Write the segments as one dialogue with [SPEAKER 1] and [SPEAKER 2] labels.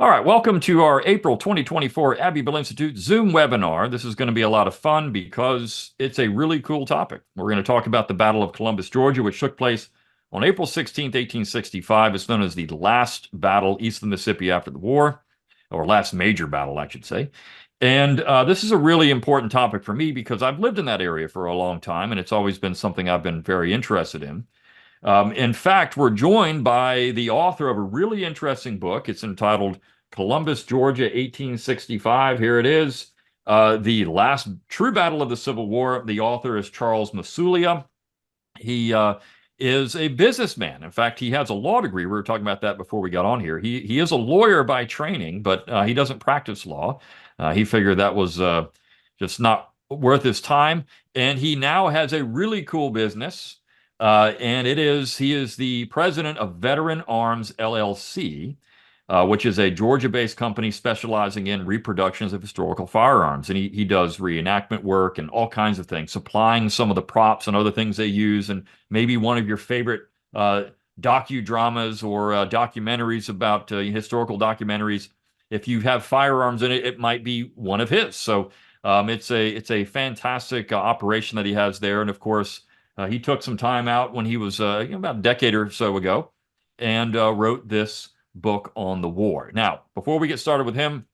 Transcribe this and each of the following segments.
[SPEAKER 1] All right, welcome to our April 2024 Abbeville Institute Zoom webinar. This is going to be a lot of fun because it's a really cool topic. We're going to talk about the Battle of Columbus, Georgia, which took place on April 16th, 1865. It's known as the last battle east of the Mississippi after the war, or last major battle, I should say. And this is a really important topic for me because I've lived in that area for a long time, and it's always been something I've been very interested in. In fact, we're joined by the author of a really interesting book. It's entitled Columbus, Georgia, 1865. Here it is. The last true battle of the Civil War. The author is Charles Misulia. He is a businessman. In fact, he has a law degree. We were talking about that before we got on here. He is a lawyer by training, but he doesn't practice law. He figured that was just not worth his time. And he now has a really cool business. And he is the president of Veteran Arms LLC, which is a Georgia-based company specializing in reproductions of historical firearms. And he does reenactment work and all kinds of things, supplying some of the props and other things they use. And maybe one of your favorite docudramas or documentaries about historical documentaries, if you have firearms in it, it might be one of his. So it's a fantastic operation that he has there. And of course, he took some time out when he was about a decade or so ago and wrote this book on the war. Now, before we get started with him,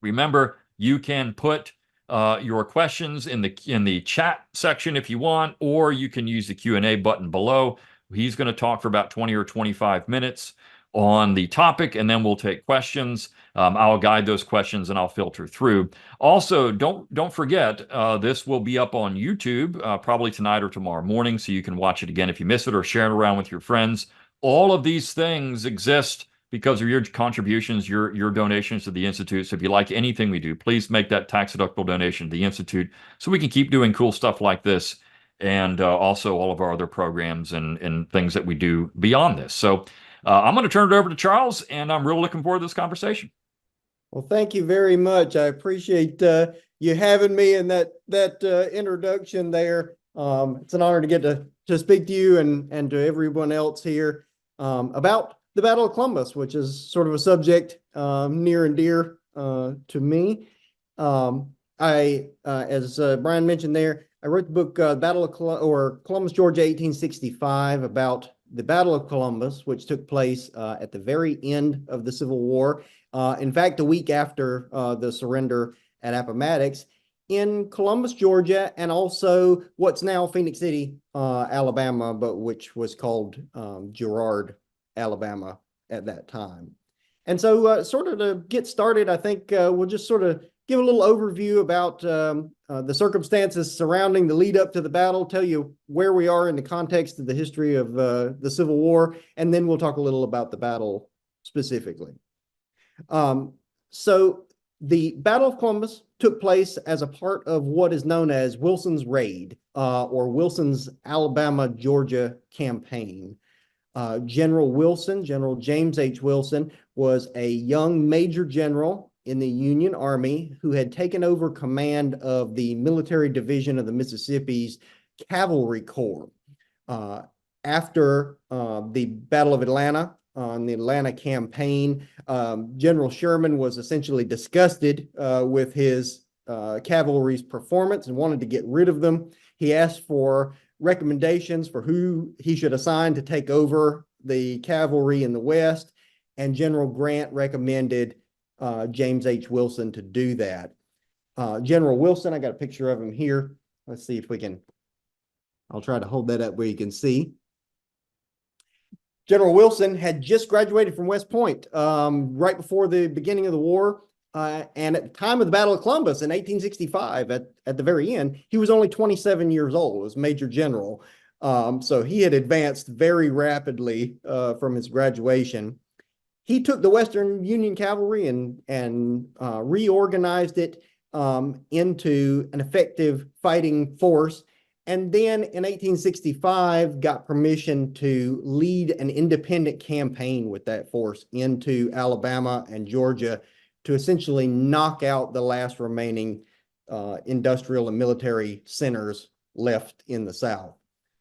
[SPEAKER 1] remember you can put your questions in the chat section if you want, or you can use the Q&A button below. He's going to talk for about 20 or 25 minutes on the topic, and then we'll take questions. I'll guide those questions and I'll filter through. Also, don't forget, this will be up on YouTube probably tonight or tomorrow morning, so you can watch it again if you miss it or share it around with your friends. All of these things exist because of your contributions, your donations to the Institute. So if you like anything we do, please make that tax-deductible donation to the Institute so we can keep doing cool stuff like this, and also all of our other programs and things that we do beyond this. So I'm going to turn it over to Charles, and I'm really looking forward to this conversation.
[SPEAKER 2] Well, thank you very much. I appreciate you having me in that introduction there. It's an honor to get to speak to you and to everyone else here about the Battle of Columbus, which is sort of a subject near and dear to me. As Brian mentioned there, I wrote the book Battle of Columbus, Georgia, 1865, about the Battle of Columbus, which took place at the very end of the Civil War. In fact, a week after the surrender at Appomattox in Columbus, Georgia, and also what's now Phoenix City, Alabama, but which was called Girard, Alabama at that time. And so sort of to get started, I think we'll just sort of give a little overview about the circumstances surrounding the lead up to the battle, tell you where we are in the context of the history of the Civil War, and then we'll talk a little about the battle specifically. So the Battle of Columbus took place as a part of what is known as Wilson's Raid, or Wilson's Alabama-Georgia campaign. General James H. Wilson, was a young major general in the Union Army who had taken over command of the military division of the Mississippi's Cavalry Corps. After the Battle of Atlanta, on the Atlanta campaign, General Sherman was essentially disgusted with his cavalry's performance and wanted to get rid of them. He asked for recommendations for who he should assign to take over the cavalry in the West, and General Grant recommended James H. Wilson to do that. General Wilson, I got a picture of him here. Let's see if we can, I'll try to hold that up where you can see. General Wilson had just graduated from West Point right before the beginning of the war. And at the time of the Battle of Columbus in 1865, at the very end, he was only 27 years old as Major General. So he had advanced very rapidly from his graduation. He took the Western Union Cavalry and reorganized it into an effective fighting force. And then in 1865, got permission to lead an independent campaign with that force into Alabama and Georgia to essentially knock out the last remaining industrial and military centers left in the South.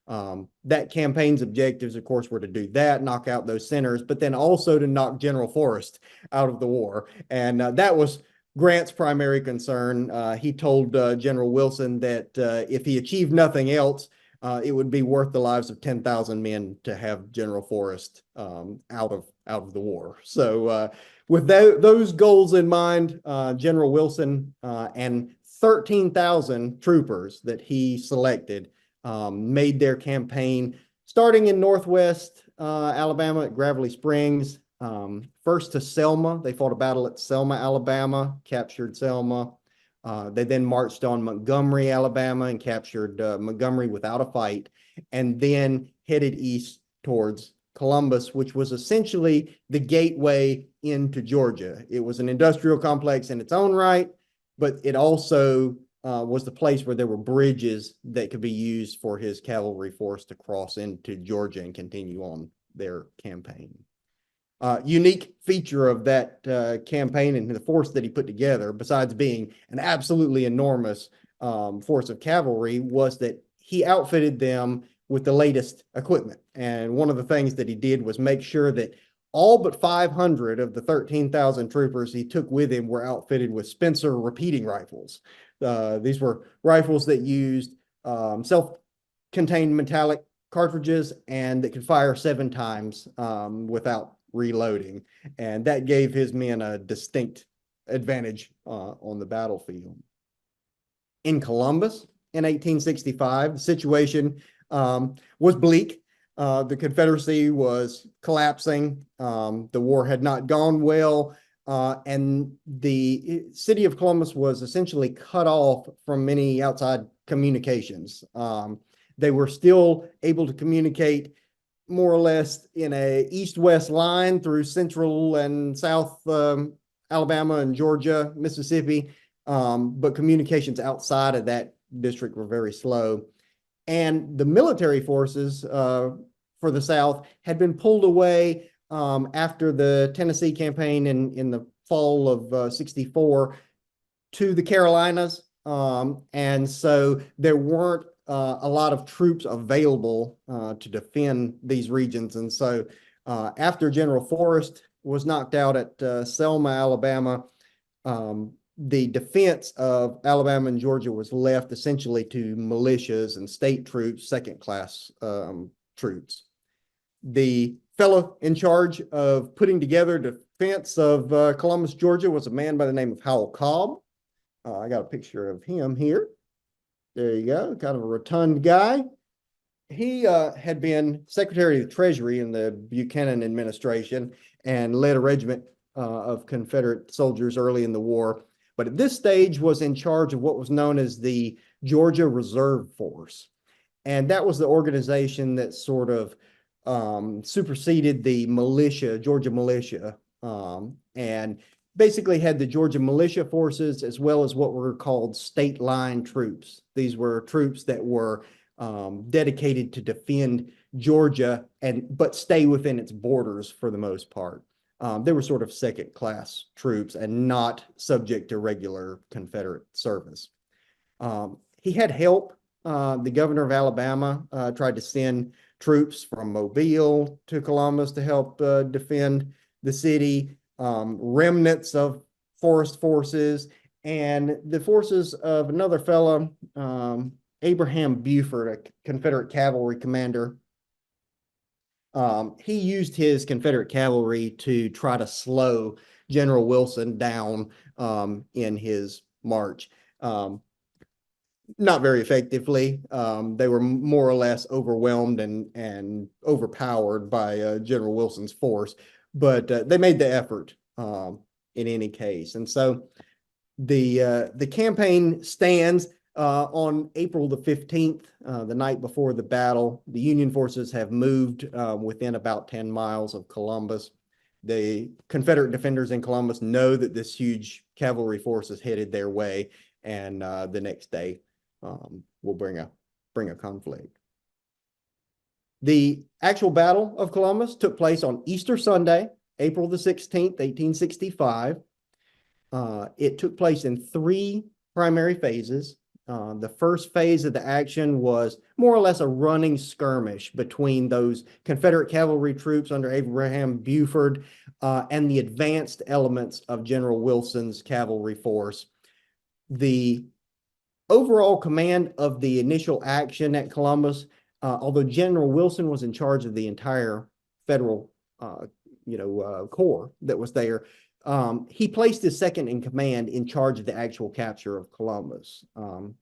[SPEAKER 2] That campaign's objectives, of course, were to do that, knock out those centers, but then also to knock General Forrest out of the war. And that was Grant's primary concern. He told General Wilson that if he achieved nothing else, it would be worth the lives of 10,000 men to have General Forrest out of the war. So with those goals in mind, General Wilson and 13,000 troopers that he selected made their campaign starting in northwest Alabama at Gravelly Springs. First to Selma. They fought a battle at Selma, Alabama, captured Selma. They then marched on Montgomery, Alabama, and captured Montgomery without a fight, and then headed east towards Columbus, which was essentially the gateway into Georgia. It was an industrial complex in its own right, but it also was the place where there were bridges that could be used for his cavalry force to cross into Georgia and continue on their campaign. Unique feature of that campaign and the force that he put together, besides being an absolutely enormous force of cavalry, was that he outfitted them with the latest equipment. And one of the things that he did was make sure that all but 500 of the 13,000 troopers he took with him were outfitted with Spencer repeating rifles. These were rifles that used self-contained metallic cartridges and that could fire 7 times without reloading. And that gave his men a distinct advantage on the battlefield. In Columbus in 1865, the situation was bleak. The Confederacy was collapsing. The war had not gone well. And the city of Columbus was essentially cut off from many outside communications. They were still able to communicate more or less in a east-west line through central and south Alabama and Georgia, Mississippi, but communications outside of that district were very slow. And the military forces for the South had been pulled away after the Tennessee campaign in the fall of 64 to the Carolinas. And so there weren't a lot of troops available to defend these regions. And so after General Forrest was knocked out at Selma, Alabama, the defense of Alabama and Georgia was left essentially to militias and state troops, second-class troops. The fellow in charge of putting together defense of Columbus, Georgia, was a man by the name of Howell Cobb. I got a picture of him here. There you go, kind of a rotund guy. He had been Secretary of the Treasury in the Buchanan administration and led a regiment of Confederate soldiers early in the war, but at this stage was in charge of what was known as the Georgia Reserve Force. And that was the organization that sort of superseded the militia, Georgia militia, and basically had the Georgia militia forces as well as what were called state line troops. These were troops that were dedicated to defend Georgia but stay within its borders for the most part. They were sort of second-class troops and not subject to regular Confederate service. He had help. The governor of Alabama tried to send troops from Mobile to Columbus to help defend the city, remnants of Forrest forces, and the forces of another fellow, Abraham Buford, a Confederate cavalry commander. He used his Confederate cavalry to try to slow General Wilson down in his march. Not very effectively. They were more or less overwhelmed and overpowered by General Wilson's force, but they made the effort in any case. And so the campaign stands on April the 15th, the night before the battle. The Union forces have moved within about 10 miles of Columbus. The Confederate defenders in Columbus know that this huge cavalry force is headed their way, and the next day will bring a conflict. The actual Battle of Columbus took place on Easter Sunday, April the 16th, 1865. It took place in 3 primary phases. The first phase of the action was more or less a running skirmish between those Confederate cavalry troops under Abraham Buford and the advanced elements of General Wilson's cavalry force. The overall command of the initial action at Columbus, although General Wilson was in charge of the entire federal, corps that was there, he placed his second in command in charge of the actual capture of Columbus.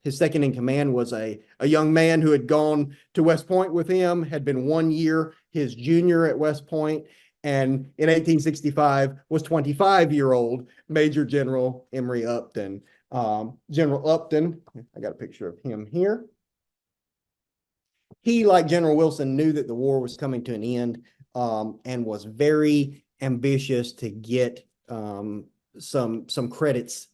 [SPEAKER 2] His second in command was a young man who had gone to West Point with him, had been 1 year his junior at West Point, and in 1865 was 25-year-old Major General Emory Upton. General Upton, I got a picture of him here. He, like General Wilson, knew that the war was coming to an end and was very ambitious to get some credits.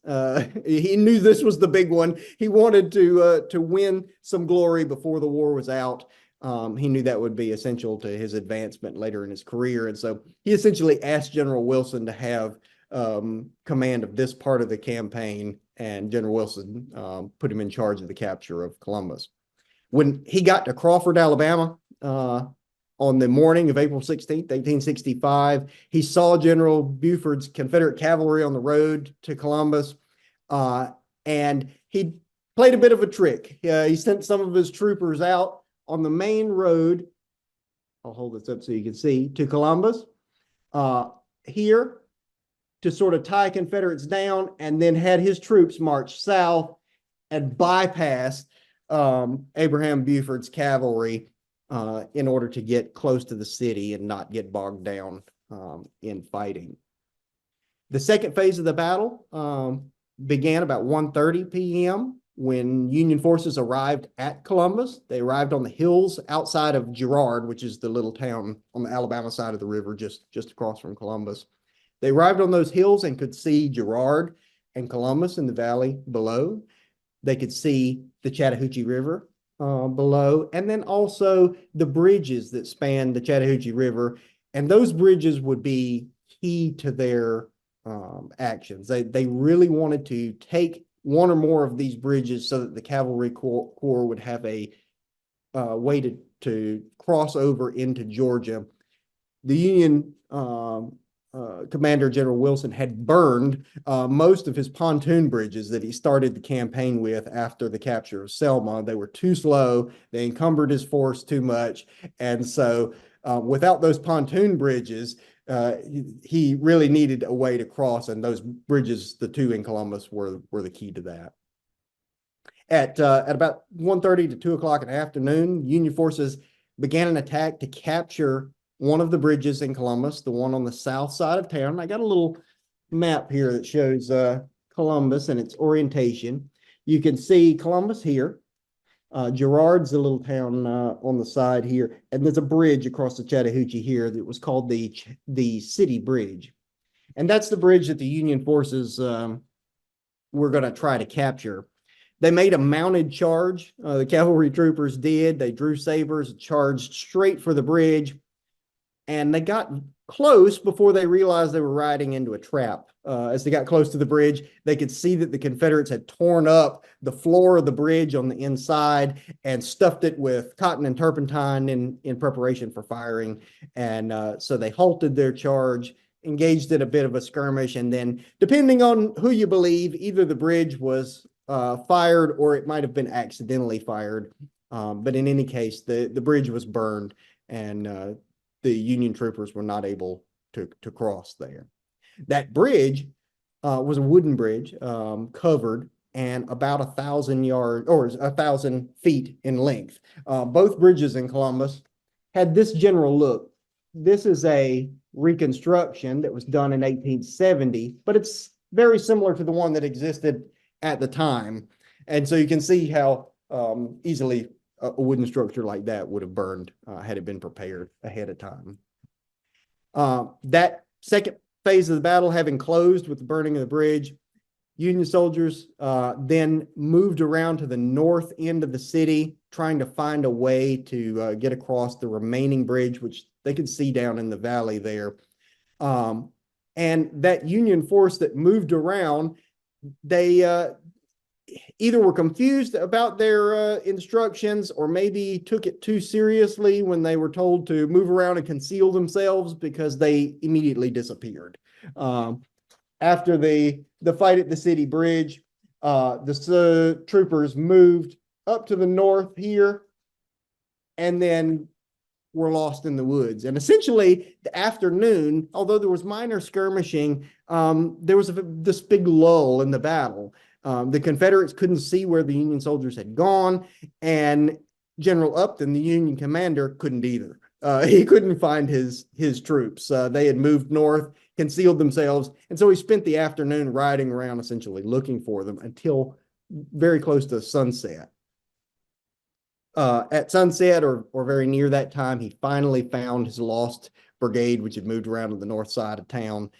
[SPEAKER 2] He knew this was the big one. He wanted to win some glory before the war was out. He knew that would be essential to his advancement later in his career. And so he essentially asked General Wilson to have command of this part of the campaign, and General Wilson put him in charge of the capture of Columbus. When he got to Crawford, Alabama, on the morning of April 16th, 1865, he saw General Buford's Confederate cavalry on the road to Columbus, and he played a bit of a trick. He sent some of his troopers out on the main road. I'll hold this up so you can see, to Columbus here to sort of tie Confederates down, and then had his troops march south and bypass Abraham Buford's cavalry in order to get close to the city and not get bogged down in fighting. The second phase of the battle began about 1:30 p.m. when Union forces arrived at Columbus. They arrived on the hills outside of Girard, which is the little town on the Alabama side of the river just across from Columbus. They arrived on those hills and could see Girard and Columbus in the valley below. They could see the Chattahoochee River below, and then also the bridges that span the Chattahoochee River. And those bridges would be key to their actions. They really wanted to take one or more of these bridges so that the cavalry corps would have a way to cross over into Georgia. The Union Commander General Wilson had burned most of his pontoon bridges that he started the campaign with after the capture of Selma. They were too slow. They encumbered his force too much. And so without those pontoon bridges, he really needed a way to cross. And those bridges, the two in Columbus, were the key to that. At about 1:30 to 2 o'clock in the afternoon, Union forces began an attack to capture one of the bridges in Columbus, the one on the south side of town. I got a little map here that shows Columbus and its orientation. You can see Columbus here. Girard's a little town on the side here, and there's a bridge across the Chattahoochee here that was called the City Bridge. And that's the bridge that the Union forces were going to try to capture. They made a mounted charge. The cavalry troopers did. They drew sabers, charged straight for the bridge. And they got close before they realized they were riding into a trap. As they got close to the bridge, they could see that the Confederates had torn up the floor of the bridge on the inside and stuffed it with cotton and turpentine in preparation for firing. And so they halted their charge, engaged in a bit of a skirmish, and then, depending on who you believe, either the bridge was fired or it might have been accidentally fired. But in any case, the bridge was burned, and the Union troopers were not able to cross there. That bridge was a wooden bridge, covered, and about 1,000 yards or 1,000 feet in length. Both bridges in Columbus had this general look. This is a reconstruction that was done in 1870, but it's very similar to the one that existed at the time. And so you can see how easily a wooden structure like that would have burned had it been prepared ahead of time. That second phase of the battle having closed with the burning of the bridge, Union soldiers then moved around to the north end of the city, trying to find a way to get across the remaining bridge, which they could see down in the valley there. And that Union force that moved around, either were confused about their instructions or maybe took it too seriously when they were told to move around and conceal themselves, because they immediately disappeared. After the fight at the city bridge, the troopers moved up to the north here and then were lost in the woods. And essentially, the afternoon, although there was minor skirmishing, there was this big lull in the battle. The Confederates couldn't see where the Union soldiers had gone, and General Upton, the Union commander, couldn't either. He couldn't find his troops. They had moved north, concealed themselves, and so he spent the afternoon riding around, essentially looking for them until very close to sunset. At sunset or very near that time, he finally found his lost brigade, which had moved around to the north side of town.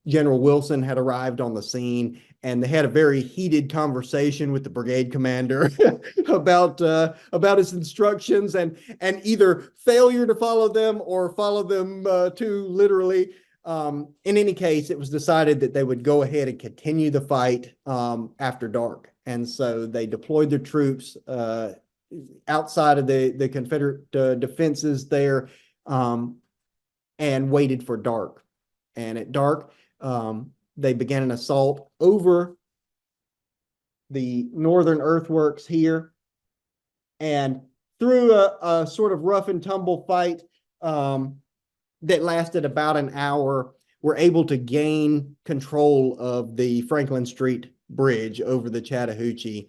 [SPEAKER 2] General Wilson had arrived on the scene, and they had a very heated conversation with the brigade commander about his instructions and either failure to follow them or follow them too literally. In any case, it was decided that they would go ahead and continue the fight after dark, and so they deployed their troops outside of the Confederate defenses there, and waited for dark. And at dark, they began an assault over the northern earthworks here, and through a sort of rough and tumble fight that lasted about an hour, were able to gain control of the Franklin Street Bridge over the Chattahoochee,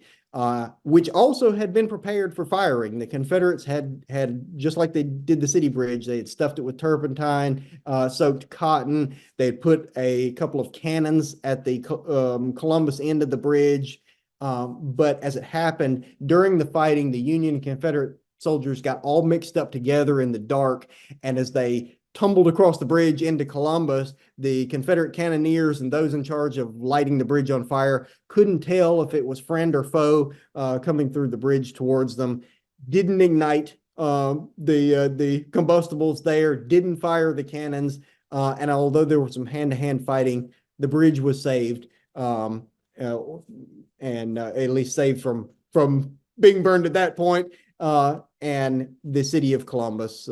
[SPEAKER 2] which also had been prepared for firing. The Confederates had just like they did the city bridge, they had stuffed it with turpentine, soaked cotton. They had put a couple of cannons at the Columbus end of the bridge. But as it happened, during the fighting, the Union and Confederate soldiers got all mixed up together in the dark, and as they tumbled across the bridge into Columbus, the Confederate cannoneers and those in charge of lighting the bridge on fire couldn't tell if it was friend or foe coming through the bridge towards them, didn't ignite the combustibles there, didn't fire the cannons, and although there was some hand-to-hand fighting, the bridge was saved, and at least saved from being burned at that point, and the city of Columbus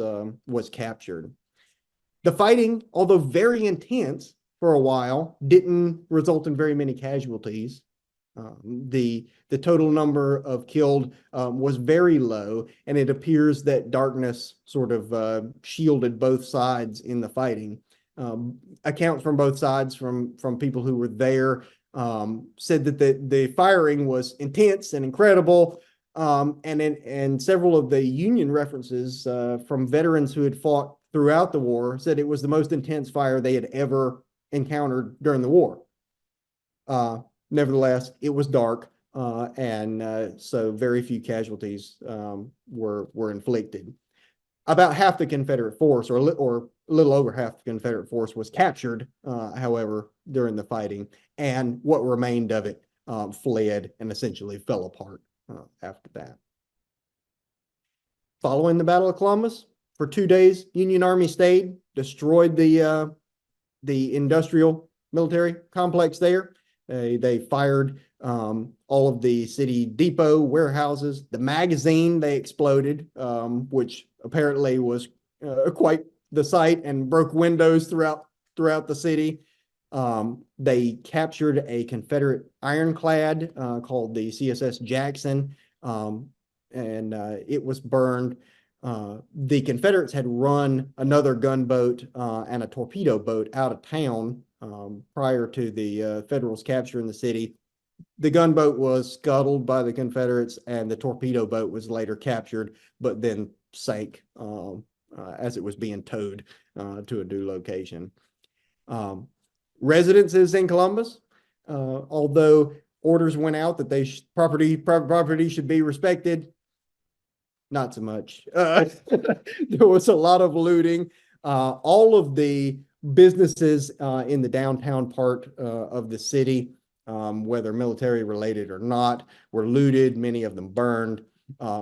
[SPEAKER 2] was captured. The fighting, although very intense for a while, didn't result in very many casualties. The total number of killed was very low, and it appears that darkness sort of shielded both sides in the fighting. Accounts from both sides from people who were there said that the firing was intense and incredible, and several of the Union references from veterans who had fought throughout the war said it was the most intense fire they had ever encountered during the war. Nevertheless, it was dark, and so very few casualties were inflicted. About half the Confederate force, or a little over half the Confederate force, was captured, however, during the fighting, and what remained of it fled and essentially fell apart after that. Following the Battle of Columbus, for 2 days, Union Army stayed, destroyed the industrial military complex there. They fired all of the city depot warehouses. The magazine they exploded, which apparently was quite the sight, and broke windows throughout the city. They captured a Confederate ironclad called the CSS Jackson, and it was burned. The Confederates had run another gunboat and a torpedo boat out of town prior to the Federals capturing the city. The gunboat was scuttled by the Confederates, and the torpedo boat was later captured, but then sank as it was being towed to a new location. Residences in Columbus, although orders went out that property should be respected, not so much. There was a lot of looting. All of the businesses in the downtown part of the city, whether military related or not, were looted. Many of them burned.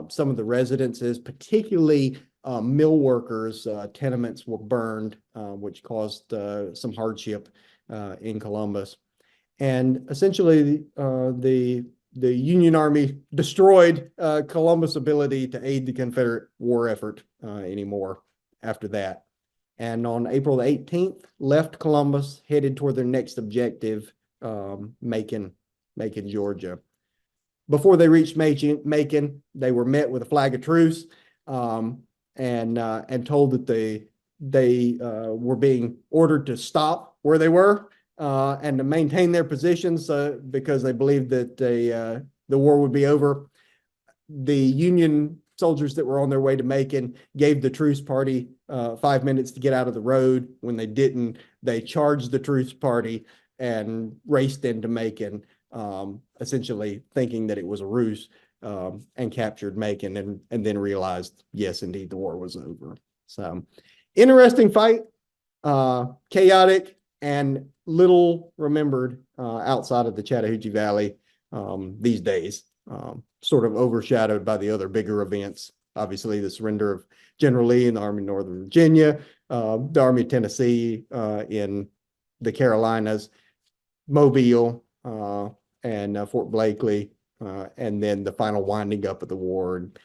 [SPEAKER 2] Some of the residences, particularly mill workers, tenements, were burned, which caused some hardship in Columbus. And essentially, the the Union Army destroyed Columbus' ability to aid the Confederate war effort anymore after that. And on April the 18th, left Columbus, headed toward their next objective, Macon, Georgia. Before they reached Macon, they were met with a flag of truce, and told that they were being ordered to stop where they were and to maintain their positions because they believed that the war would be over. The Union soldiers that were on their way to Macon gave the truce party 5 minutes to get out of the road. When they didn't, they charged the truce party and raced into Macon, essentially thinking that it was a ruse, and captured Macon, and then realized, yes, indeed, the war was over. So interesting fight, chaotic, and little remembered outside of the Chattahoochee Valley these days, sort of overshadowed by the other bigger events. Obviously, the surrender of General Lee in the Army of Northern Virginia, the Army of Tennessee in the Carolinas, Mobile, and Fort Blakely, and then the final winding up of the war, and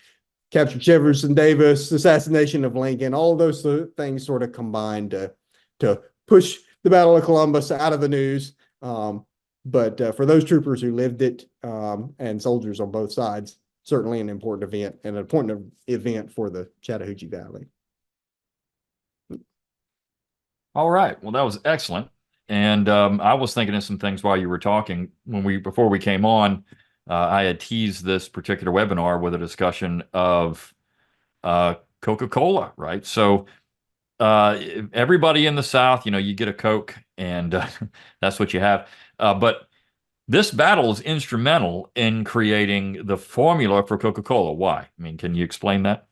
[SPEAKER 2] captured Jefferson Davis, assassination of Lincoln. All of those things sort of combined to push the Battle of Columbus out of the news. But for those troopers who lived it, and soldiers on both sides, certainly an important event, and an important event for the Chattahoochee Valley.
[SPEAKER 1] All right. Well, that was excellent. And I was thinking of some things while you were talking. Before we came on, I had teased this particular webinar with a discussion of Coca-Cola, right? So everybody in the South, you get a Coke, and that's what you have. But this battle is instrumental in creating the formula for Coca-Cola. Why? I mean, can you explain that?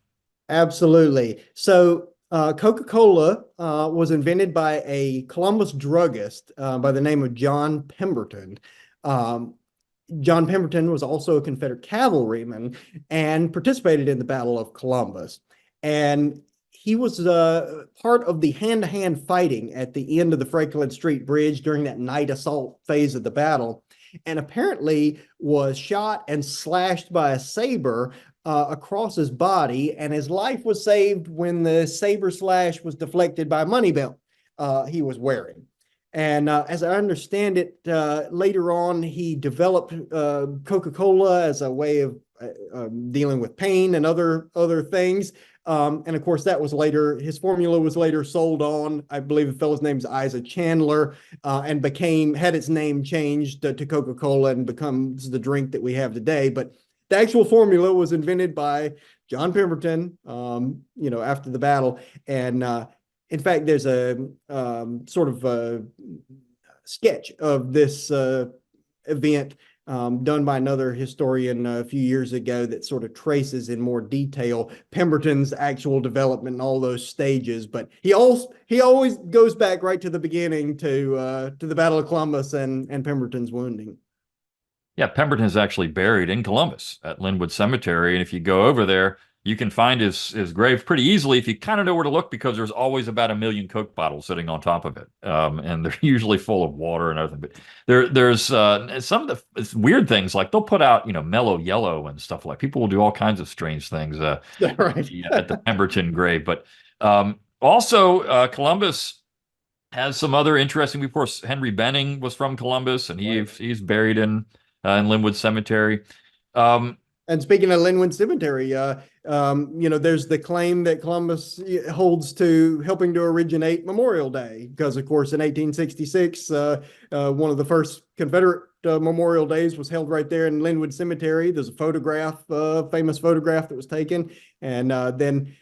[SPEAKER 2] Absolutely. So Coca-Cola was invented by a Columbus druggist by the name of John Pemberton. John Pemberton was also a Confederate cavalryman and participated in the Battle of Columbus. And he was part of the hand-to-hand fighting at the end of the Franklin Street Bridge during that night assault phase of the battle, and apparently was shot and slashed by a saber across his body, and his life was saved when the saber slash was deflected by a money belt he was wearing. And as I understand it, later on, he developed Coca-Cola as a way of dealing with pain and other things. And of course, that was later, his formula was later sold on, I believe the fellow's name's Isa Chandler, and had its name changed to Coca-Cola and becomes the drink that we have today. But the actual formula was invented by John Pemberton, after the battle. And in fact, there's a sort of a sketch of this event done by another historian a few years ago that sort of traces in more detail Pemberton's actual development and all those stages. But he always goes back right to the beginning to the Battle of Columbus and Pemberton's wounding.
[SPEAKER 1] Yeah, Pemberton is actually buried in Columbus at Linwood Cemetery, and if you go over there, you can find his grave pretty easily if you kind of know where to look, because there's always about 1 million Coke bottles sitting on top of it, and they're usually full of water and everything. But there's some of the weird things, like they'll put out mellow yellow and stuff. Like, people will do all kinds of strange things right. At the Pemberton grave. But also Columbus has some other interesting. Of course, Henry Benning was from Columbus, and he's buried in Linwood Cemetery.
[SPEAKER 2] And speaking of Linwood Cemetery, there's the claim that Columbus holds to helping to originate Memorial Day, because, of course, in 1866, one of the first Confederate Memorial Days was held right there in Linwood Cemetery. There's a famous photograph that was taken, and then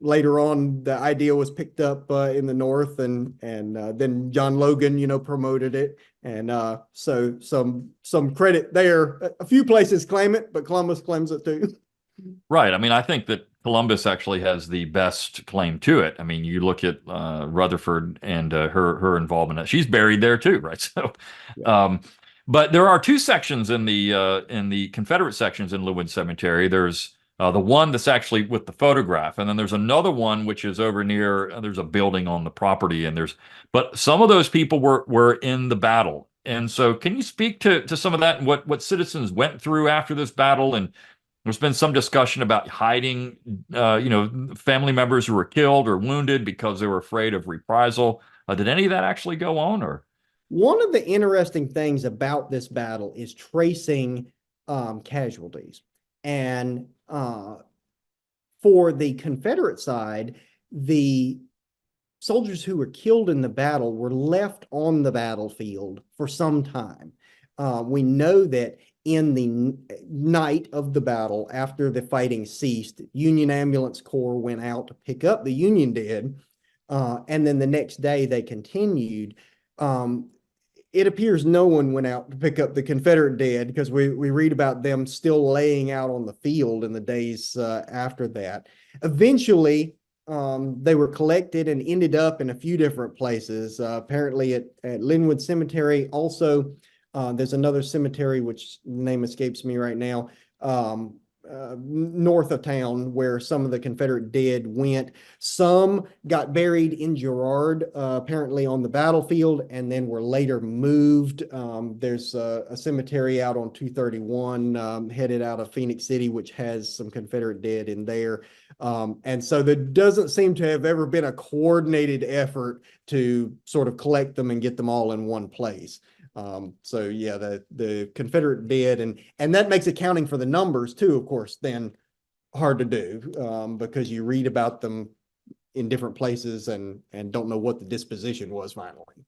[SPEAKER 2] later on, the idea was picked up in the North, and then John Logan, promoted it. And so some credit there. A few places claim it, but Columbus claims it too.
[SPEAKER 1] Right. I mean, I think that Columbus actually has the best claim to it. I mean, you look at Rutherford and her involvement. She's buried there too, right? So, yeah. But there are two sections in the Confederate sections in Linwood Cemetery. There's the one that's actually with the photograph, and then there's another one which is over near. There's a building on the property, but some of those people were in the battle And so can you speak to some of that and what citizens went through after this battle? And there's been some discussion about hiding, family members who were killed or wounded because they were afraid of reprisal. Did any of that actually go on, or?
[SPEAKER 2] One of the interesting things about this battle is tracing casualties. And for the Confederate side, the soldiers who were killed in the battle were left on the battlefield for some time. We know that in the night of the battle, after the fighting ceased, Union Ambulance Corps went out to pick up the Union dead, and then the next day they continued. It appears no one went out to pick up the Confederate dead, because we read about them still laying out on the field in the days after that. Eventually, they were collected and ended up in a few different places. Apparently at Linwood Cemetery. Also, there's another cemetery, which the name escapes me right now, north of town, where some of the Confederate dead went. Some got buried in Girard, apparently on the battlefield, and then were later moved. There's a cemetery out on 231, headed out of Phoenix City, which has some Confederate dead in there. And so there doesn't seem to have ever been a coordinated effort to sort of collect them and get them all in one place. So yeah, the Confederate dead, and that makes accounting for the numbers too, of course, then hard to do, because you read about them in different places and don't know what the disposition was finally.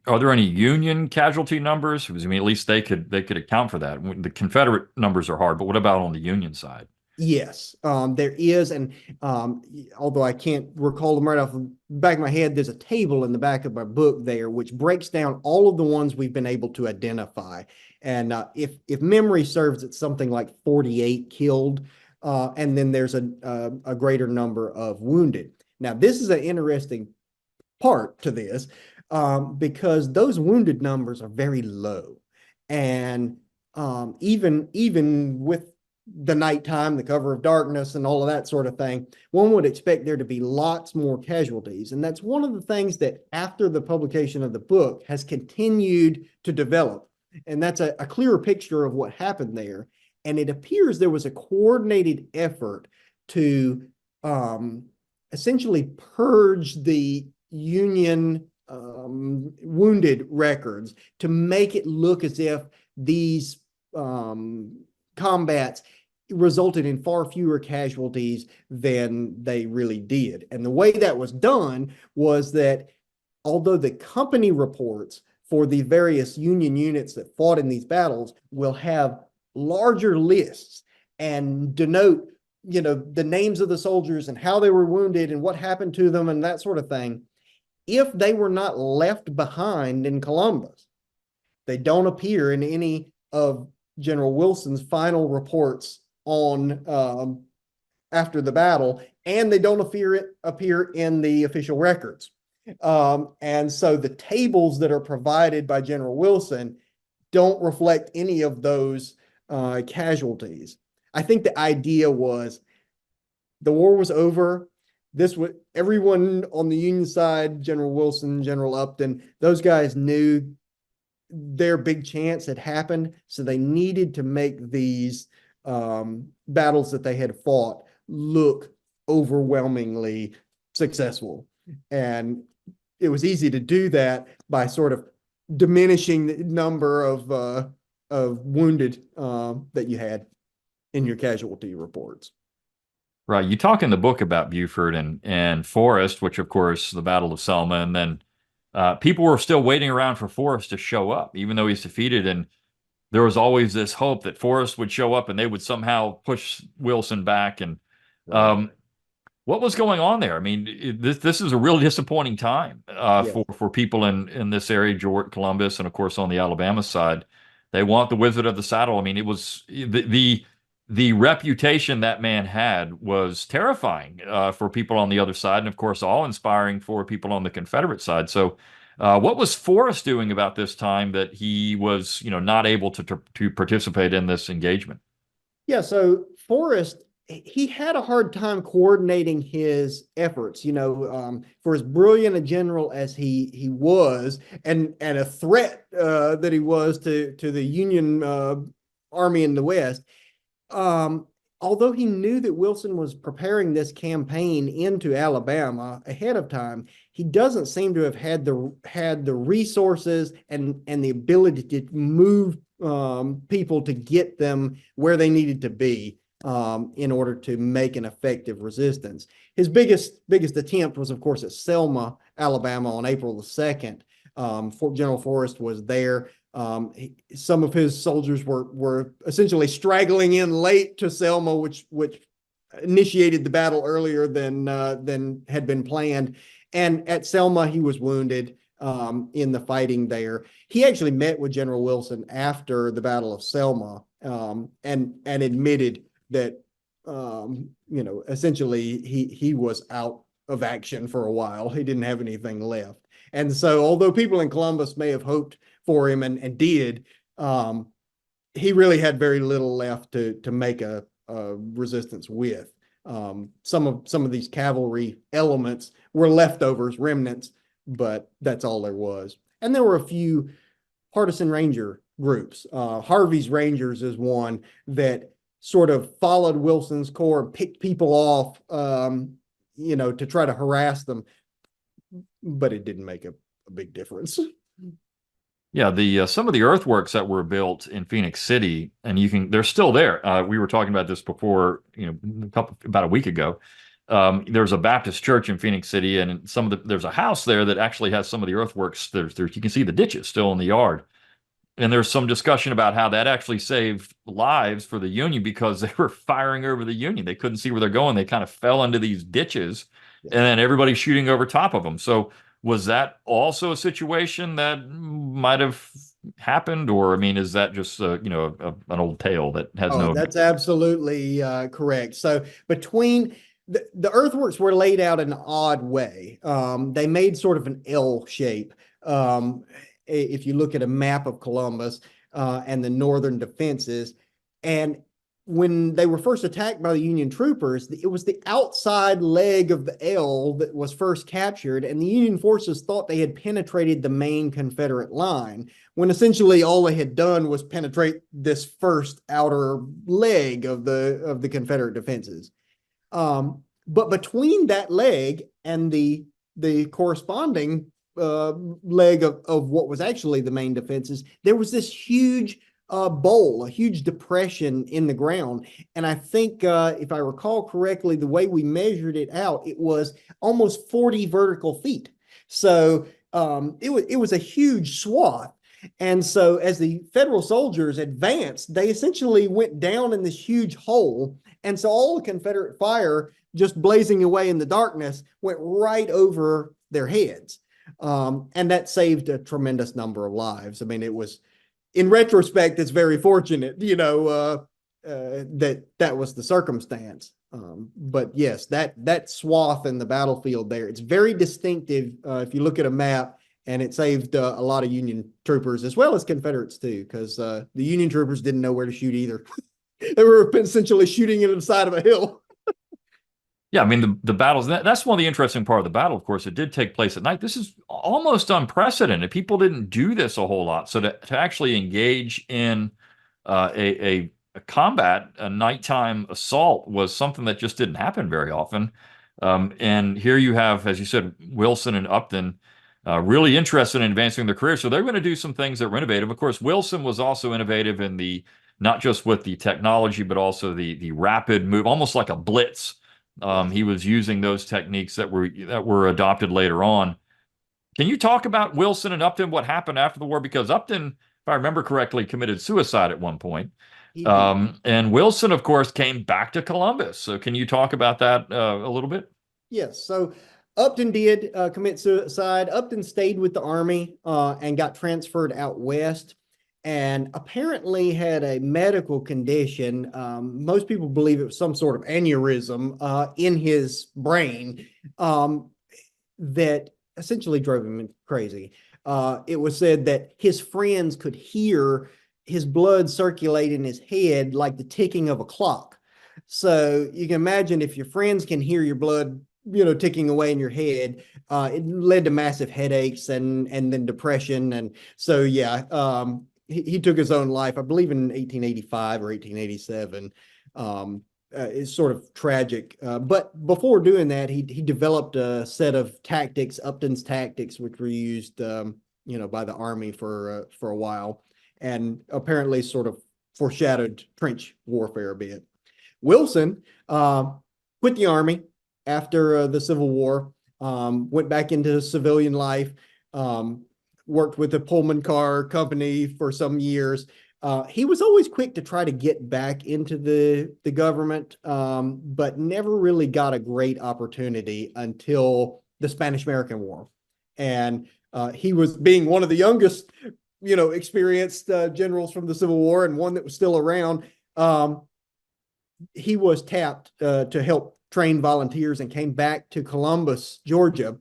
[SPEAKER 1] Are there any Union casualty numbers? Because I mean, at least they could account for that. The Confederate numbers are hard, but what about on the Union side?
[SPEAKER 2] Yes, there is, and although I can't recall them right off the back of my head, there's a table in the back of my book there which breaks down all of the ones we've been able to identify. And if memory serves, it's something like 48 killed, and then there's a greater number of wounded. Now, this is an interesting part to this, because those wounded numbers are very low, and even with the nighttime, the cover of darkness, and all of that sort of thing, one would expect there to be lots more casualties. And that's one of the things that, after the publication of the book, has continued to develop. And that's a clearer picture of what happened there. And it appears there was a coordinated effort to essentially purge the Union wounded records to make it look as if these combats resulted in far fewer casualties than they really did. And the way that was done was that, although the company reports for the various Union units that fought in these battles will have larger lists and denote, the names of the soldiers and how they were wounded and what happened to them and that sort of thing, if they were not left behind in Columbus, they don't appear in any of General Wilson's final reports on after the battle, and they don't appear in the official records. And so the tables that are provided by General Wilson don't reflect any of those casualties. I think the idea was the war was over. Everyone on the Union side, General Wilson, General Upton, those guys knew their big chance had happened, so they needed to make these battles that they had fought look overwhelmingly successful. And it was easy to do that by sort of diminishing the number of wounded that you had in your casualty reports.
[SPEAKER 1] Right. You talk in the book about Buford and Forrest, which of course the Battle of Selma, and then people were still waiting around for Forrest to show up, even though he's defeated. And there was always this hope that Forrest would show up and they would somehow push Wilson back. And what was going on there? I mean, this is a really disappointing time for people in this area, George, Columbus, and of course on the Alabama side. They want the Wizard of the Saddle. I mean, it was the reputation that man had was terrifying for people on the other side, and of course, awe-inspiring for people on the Confederate side. So, what was Forrest doing about this time that he was, not able to participate in this engagement?
[SPEAKER 2] Yeah, so Forrest he had a hard time coordinating his efforts, for as brilliant a general as he was, and a threat that he was to the Union army in the West. Um, Although he knew that Wilson was preparing this campaign into Alabama ahead of time, he doesn't seem to have had the resources and the ability to move people to get them where they needed to be in order to make an effective resistance. His biggest attempt was, of course, at Selma, Alabama, on April the 2nd. General Forrest was there. Some of his soldiers were essentially straggling in late to Selma, which initiated the battle earlier than had been planned. And at Selma, he was wounded in the fighting there. He actually met with General Wilson after the Battle of Selma, and admitted that essentially he was out of action for a while. He didn't have anything left. And so, although people in Columbus may have hoped for him and did, he really had very little left to make a resistance with. Some of these cavalry elements were leftovers, remnants, but that's all there was. And there were a few partisan ranger groups. Harvey's Rangers is one that sort of followed Wilson's corps and picked people off, to try to harass them, but it didn't make a big difference.
[SPEAKER 1] Yeah, the some of the earthworks that were built in Phoenix City, and they're still there. We were talking about this before, about a week ago. There's a Baptist church in Phoenix City, and there's a house there that actually has some of the earthworks. You can see the ditches still in the yard. And there's some discussion about how that actually saved lives for the Union because they were firing over the Union. They couldn't see where they're going. They kind of fell into these ditches, and then everybody's shooting over top of them. So was that also a situation that might have happened? Or, I mean, is that just, an old tale that has no...
[SPEAKER 2] That's absolutely correct. So between the earthworks were laid out in an odd way. They made sort of an L shape. If you look at a map of Columbus and the northern defenses, and when they were first attacked by the Union troopers, it was the outside leg of the L that was first captured, and the Union forces thought they had penetrated the main Confederate line, when essentially all they had done was penetrate this first outer leg of the Confederate defenses. But between that leg and the corresponding leg of what was actually the main defenses, there was this huge bowl, a huge depression in the ground. And I think, if I recall correctly, the way we measured it out, it was almost 40 vertical feet. So it was a huge swath. And so as the Federal soldiers advanced, they essentially went down in this huge hole. And so all the Confederate fire, just blazing away in the darkness, went right over their heads. And that saved a tremendous number of lives. I mean, it was, in retrospect, it's very fortunate, that was the circumstance. But yes, that swath in the battlefield there, it's very distinctive if you look at a map, and it saved a lot of Union troopers as well as Confederates too, because the Union troopers didn't know where to shoot either. They were essentially shooting into the side of a hill.
[SPEAKER 1] Yeah, I mean, the battles, that's one of the interesting part of the battle, of course. It did take place at night. This is almost unprecedented. People didn't do this a whole lot. So to actually engage in a combat, a nighttime assault, was something that just didn't happen very often. And here you have, as you said, Wilson and Upton really interested in advancing their career. So they're going to do some things that were innovative. Of course, Wilson was also innovative in not just with the technology, but also the rapid move, almost like a blitz. He was using those techniques that were adopted later on. Can you talk about Wilson and Upton, what happened after the war? Because Upton, if I remember correctly, committed suicide at one point. And Wilson, of course, came back to Columbus. So can you talk about that a little bit?
[SPEAKER 2] Yes. So Upton did commit suicide. Upton stayed with the Army and got transferred out west, and apparently had a medical condition. Most people believe it was some sort of aneurysm in his brain that essentially drove him crazy. It was said that his friends could hear his blood circulate in his head like the ticking of a clock. So you can imagine if your friends can hear your blood, ticking away in your head, it led to massive headaches and then depression. And so, yeah, he took his own life, I believe in 1885 or 1887. It's sort of tragic. But before doing that, he developed a set of tactics, Upton's tactics, which were used, by the army for a while, and apparently sort of foreshadowed trench warfare a bit. Wilson quit the army after the Civil War, went back into civilian life, worked with the Pullman car company for some years. He was always quick to try to get back into the government, but never really got a great opportunity until the Spanish-American War. And he was being one of the youngest, experienced generals from the Civil War and one that was still around. He was tapped to help train volunteers and came back to Columbus, Georgia.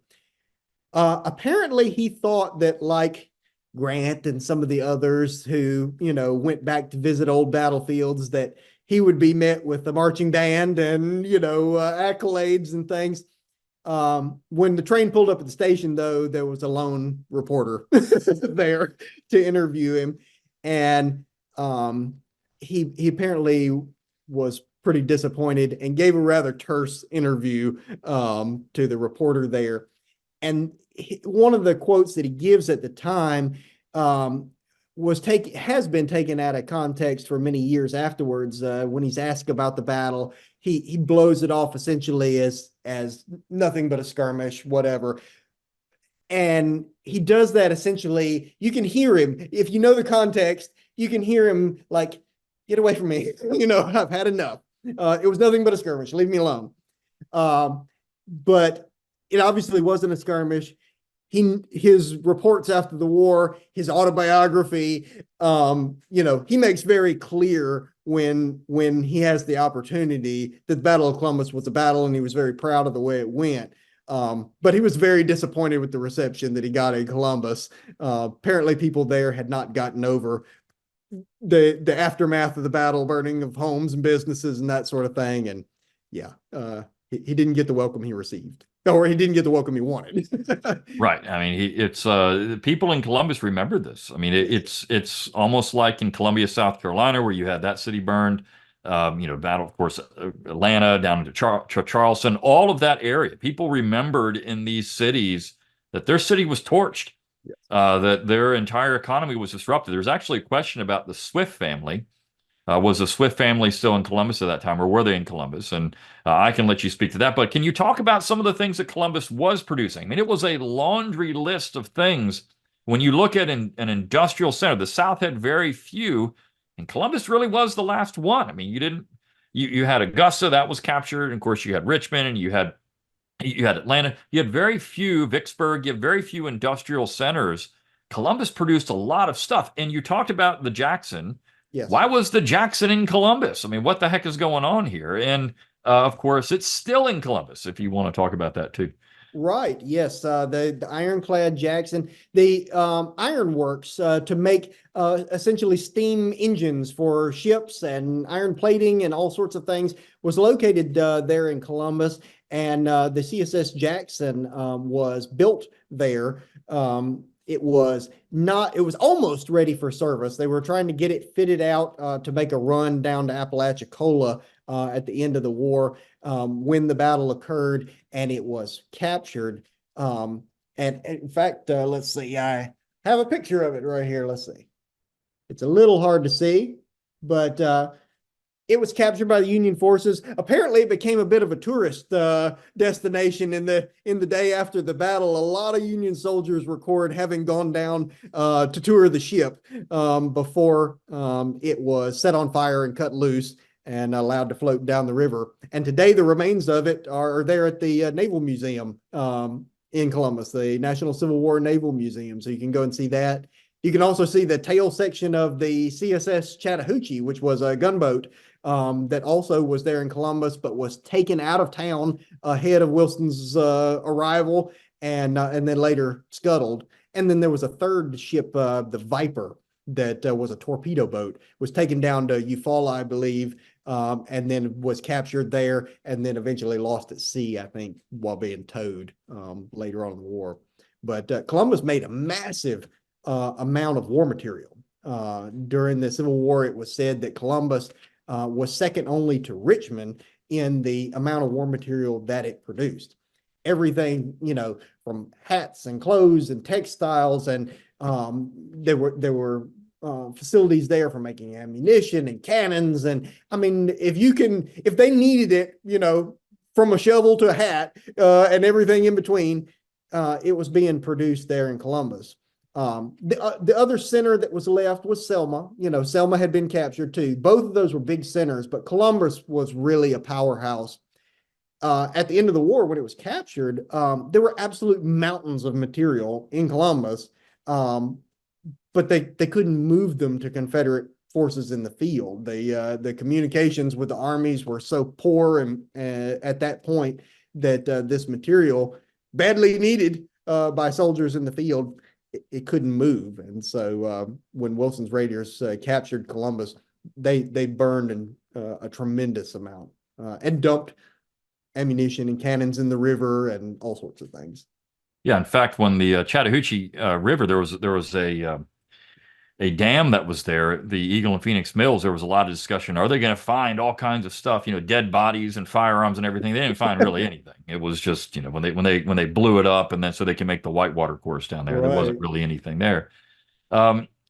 [SPEAKER 2] Apparently, he thought that, like Grant and some of the others who, went back to visit old battlefields, that he would be met with a marching band and, accolades and things. When the train pulled up at the station, though, there was a lone reporter there to interview him. And he apparently was pretty disappointed and gave a rather terse interview to the reporter there. And one of the quotes that he gives at the time has been taken out of context for many years afterwards. When he's asked about the battle, he blows it off essentially as nothing but a skirmish, whatever. And he does that essentially. You can hear him, if you know the context, you can hear him like, "Get away from me. I've had enough. It was nothing but a skirmish. Leave me alone." But it obviously wasn't a skirmish. His reports after the war, his autobiography, he makes very clear when he has the opportunity that the Battle of Columbus was a battle, and he was very proud of the way it went. But he was very disappointed with the reception that he got in Columbus. Apparently, people there had not gotten over the aftermath of the battle, burning of homes and businesses and that sort of thing. And yeah, he didn't get the welcome he received, or he didn't get the welcome he wanted.
[SPEAKER 1] Right. I mean, it's people in Columbus remembered this. I mean, it's almost like in Columbia, South Carolina, where you had that city burned. Battle, of course, Atlanta down into Charleston, all of that area. People remembered in these cities that their city was torched.
[SPEAKER 2] Yes.
[SPEAKER 1] That their entire economy was disrupted. There's actually a question about the Swift family. Was the Swift family still in Columbus at that time, or were they in Columbus? And I can let you speak to that. But can you talk about some of the things that Columbus was producing? I mean, it was a laundry list of things. When you look at an industrial center, the South had very few, and Columbus really was the last one. I mean, you had Augusta that was captured, and of course you had Richmond, and you had Atlanta. You had very few, Vicksburg. You had very few industrial centers. Columbus produced a lot of stuff. And you talked about the Jackson.
[SPEAKER 2] Yes.
[SPEAKER 1] Why was the Jackson in Columbus? I mean, what the heck is going on here? And of course, it's still in Columbus, if you want to talk about that too.
[SPEAKER 2] Right. Yes. The ironclad Jackson, the iron works to make essentially steam engines for ships and iron plating and all sorts of things was located there in Columbus. And the CSS Jackson was built there. It was almost ready for service. They were trying to get it fitted out to make a run down to Apalachicola at the end of the war when the battle occurred, and it was captured. And in fact, let's see, I have a picture of it right here. Let's see. It's a little hard to see, but it was captured by the Union forces. Apparently, it became a bit of a tourist destination in the day after the battle. A lot of Union soldiers record having gone down to tour the ship before it was set on fire and cut loose and allowed to float down the river. And today, the remains of it are there at the Naval Museum in Columbus, the National Civil War Naval Museum. So you can go and see that. You can also see the tail section of the CSS Chattahoochee, which was a gunboat that also was there in Columbus, but was taken out of town ahead of Wilson's arrival and then later scuttled. And then there was a third ship, the Viper, that was a torpedo boat, was taken down to Eufaula, I believe, and then was captured there, and then eventually lost at sea, I think, while being towed later on in the war. But Columbus made a massive amount of war material. During the Civil War, it was said that Columbus was second only to Richmond in the amount of war material that it produced. Everything, from hats and clothes and textiles, and there were facilities there for making ammunition and cannons. And I mean, if they needed it, from a shovel to a hat, and everything in between, it was being produced there in Columbus. The other center that was left was Selma. Selma had been captured too. Both of those were big centers, but Columbus was really a powerhouse. At the end of the war, when it was captured, there were absolute mountains of material in Columbus, but they couldn't move them to Confederate forces in the field. The communications with the armies were so poor and at that point that this material, badly needed by soldiers in the field, it couldn't move. And so when Wilson's Raiders captured Columbus, they burned a tremendous amount and dumped ammunition and cannons in the river and all sorts of things.
[SPEAKER 1] Yeah, in fact, when the Chattahoochee River, there was a dam that was there, the Eagle and Phoenix Mills. There was a lot of discussion. Are they going to find all kinds of stuff, dead bodies and firearms and everything? They didn't find really anything. It was just, when they blew it up, and then so they can make the whitewater course down there, there wasn't really anything there.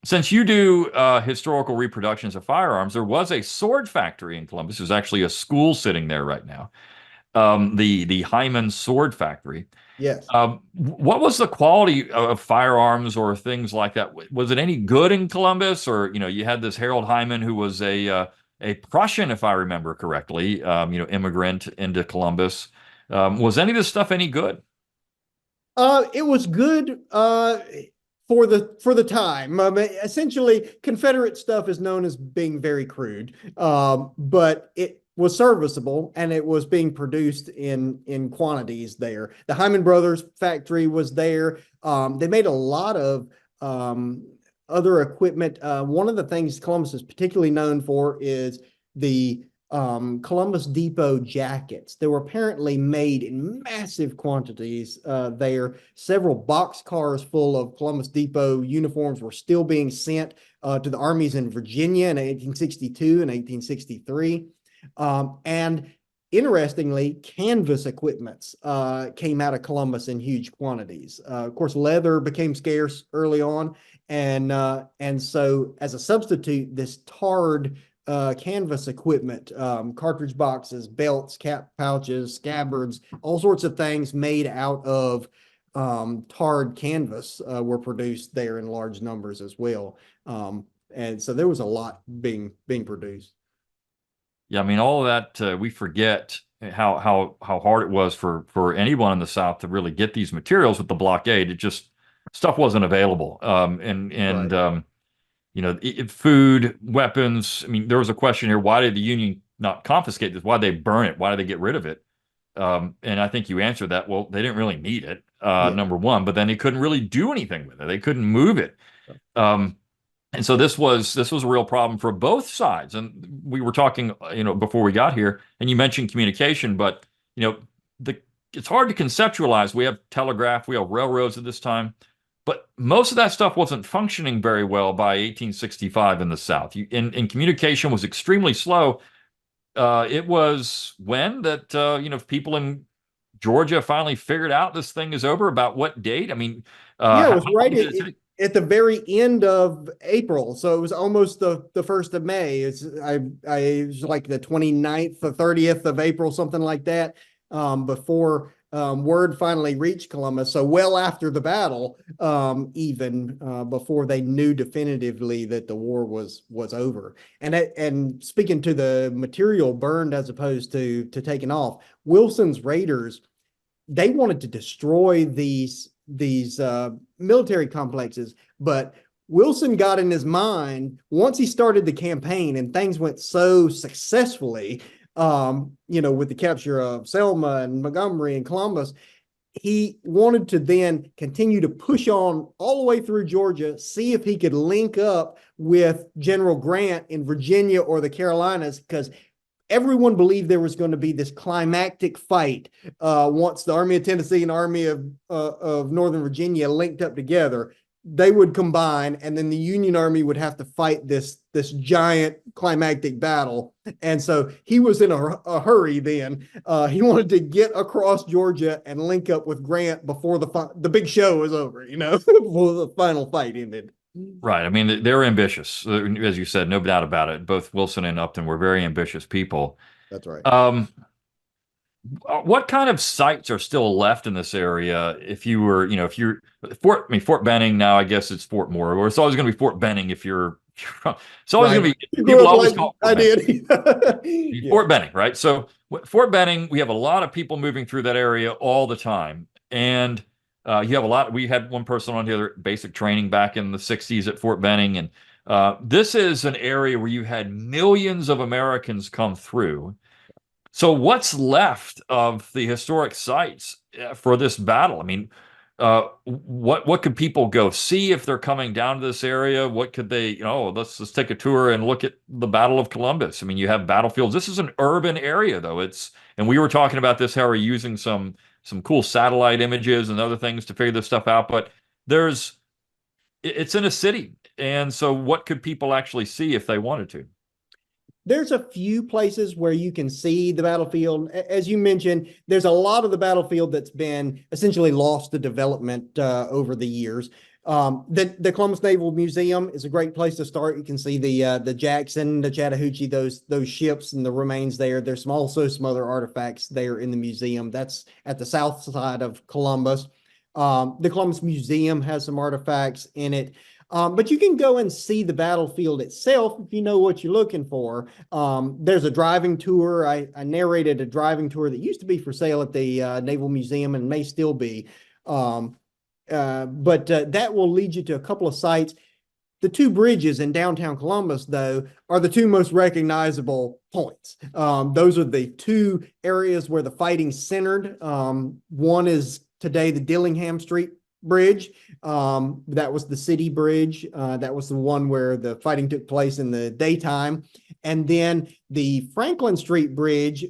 [SPEAKER 1] Since you do historical reproductions of firearms, there was a sword factory in Columbus. There's actually a school sitting there right now. The Hyman Sword Factory.
[SPEAKER 2] Yes.
[SPEAKER 1] What was the quality of firearms or things like that? Was it any good in Columbus, or you had this Harold Hyman who was a Prussian, if I remember correctly, immigrant into Columbus. Was any of this stuff any good?
[SPEAKER 2] It was good for the time. Essentially, Confederate stuff is known as being very crude, but it was serviceable, and it was being produced in quantities there. The Hyman Brothers factory was there. They made a lot of other equipment. One of the things Columbus is particularly known for is the Columbus Depot jackets. They were apparently made in massive quantities there. Several boxcars full of Columbus Depot uniforms were still being sent to the armies in Virginia in 1862 and 1863. And interestingly, canvas equipments came out of Columbus in huge quantities. Of course, leather became scarce early on, and so as a substitute, this tarred canvas equipment, cartridge boxes, belts, cap pouches, scabbards, all sorts of things made out of tarred canvas were produced there in large numbers as well. And so there was a lot being produced.
[SPEAKER 1] Yeah, I mean, all of that, we forget how hard it was for anyone in the South to really get these materials with the blockade. It just, stuff wasn't available. Right. Food, weapons. I mean, there was a question here: why did the Union not confiscate this? Why did they burn it? Why did they get rid of it? And I think you answered that. Well, they didn't really need it, number one, but then they couldn't really do anything with it. They couldn't move it. And so this was a real problem for both sides. And we were talking, before we got here, and you mentioned communication, but it's hard to conceptualize. We have telegraph, we have railroads at this time, but most of that stuff wasn't functioning very well by 1865 in the South. And communication was extremely slow. It was when that people in Georgia finally figured out this thing is over. About what date? I mean,
[SPEAKER 2] it was right at the very end of April. So it was almost the 1st of May. It was like the 29th, the 30th of April, something like that, before word finally reached Columbus. So well after the battle, even before they knew definitively that the war was over. And speaking to the material burned as opposed to taken off, Wilson's Raiders, they wanted to destroy these military complexes, but Wilson got in his mind, once he started the campaign and things went so successfully, with the capture of Selma and Montgomery and Columbus, he wanted to then continue to push on all the way through Georgia, see if he could link up with General Grant in Virginia or the Carolinas, because everyone believed there was going to be this climactic fight once the Army of Tennessee and Army of Northern Virginia linked up together. They would combine, and then the Union Army would have to fight this giant climactic battle. And so he was in a hurry then. He wanted to get across Georgia and link up with Grant before the big show was over, before the final fight ended.
[SPEAKER 1] Right. I mean, they're ambitious, as you said, no doubt about it. Both Wilson and Upton were very ambitious people.
[SPEAKER 2] That's right.
[SPEAKER 1] What kind of sites are still left in this area? If you were, if you're Fort Benning now, I guess it's Fort Moore, or it's always going to be Fort Benning if you're from. It's always going to be. People always call it Fort Benning.
[SPEAKER 2] I did.
[SPEAKER 1] Fort Benning, right? So Fort Benning, we have a lot of people moving through that area all the time, and you have a lot. We had one person on here, basic training back in the '60s at Fort Benning, and this is an area where you had millions of Americans come through. So what's left of the historic sites for this battle? I mean, what could people go see if they're coming down to this area? What could they, let's take a tour and look at the Battle of Columbus. I mean, you have battlefields. This is an urban area, though. And we were talking about this, how we're using some cool satellite images and other things to figure this stuff out. But it's in a city. And so what could people actually see if they wanted to?
[SPEAKER 2] There's a few places where you can see the battlefield. As you mentioned, there's a lot of the battlefield that's been essentially lost to development over the years. The Columbus Naval Museum is a great place to start. You can see the Jackson, the Chattahoochee, those ships and the remains there. There's also some other artifacts there in the museum. That's at the south side of Columbus. The Columbus Museum has some artifacts in it. But you can go and see the battlefield itself if you know what you're looking for. There's a driving tour. I narrated a driving tour that used to be for sale at the Naval Museum and may still be. But that will lead you to a couple of sites. The two bridges in downtown Columbus, though, are the two most recognizable points. Those are the two areas where the fighting centered. One is today the Dillingham Street Bridge. That was the city bridge. That was the one where the fighting took place in the daytime. And then the Franklin Street Bridge